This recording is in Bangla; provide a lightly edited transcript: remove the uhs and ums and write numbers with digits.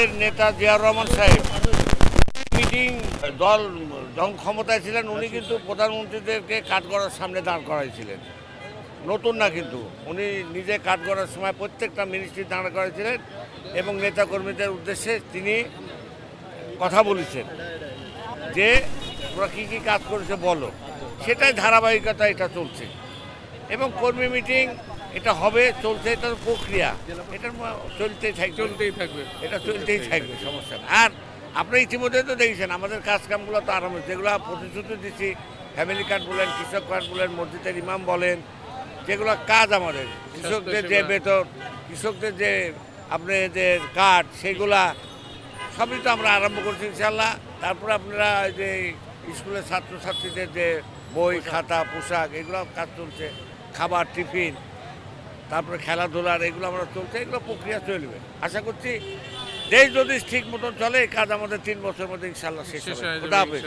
আমাদের নেতা জিয়াউর রহমান সাহেব মিটিং দল যখন ক্ষমতায় ছিলেন উনি কিন্তু প্রধানমন্ত্রীদেরকে কাঠগড়ার সামনে দাঁড় করাইছিলেন। নতুন না, কিন্তু উনি নিজে কাঠগড়ার সময় প্রত্যেকটা মিনিস্ট্রি দাঁড় করাইছিলেন এবং নেতাকর্মীদের উদ্দেশ্যে তিনি কথা বলেছেন যে তোমরা কী কী কাজ করেছে বলো। সেটাই ধারাবাহিকতা এটা চলছে এবং কর্মী মিটিং এটা হবে, চলছে, এটা প্রক্রিয়া, এটা চলতেই থাকবে, এটা চলতেই থাকবে, সমস্যা না। আর আপনি ইতিমধ্যে তো দেখেছেন আমাদের কাজকামগুলো তো আরম্ভ, যেগুলো প্রতিশ্রুতি দিচ্ছি, ফ্যামিলি কার্ড বলেন, কৃষক কার্ড বলেন, মসজিদের ইমাম বলেন, যেগুলো কাজ আমাদের কৃষকদের যে বেতন, কৃষকদের যে আপনাদের কার্ড, সেগুলা সবই তো আমরা আরম্ভ করছি ইনশাল্লাহ। তারপরে আপনারা যে স্কুলের ছাত্রছাত্রীদের যে বই খাতা পোশাক এগুলো কাজ চলছে, খাবার টিফিন, তারপরে খেলাধুলার এগুলো আমরা চলছে, এগুলো প্রক্রিয়া চলবে। আশা করছি দেশ যদি ঠিক মতন চলে এই কাজ আমাদের 3 বছরের মধ্যে ইনশাল্লাহ শেষ হবে। খোদা হাফেজ।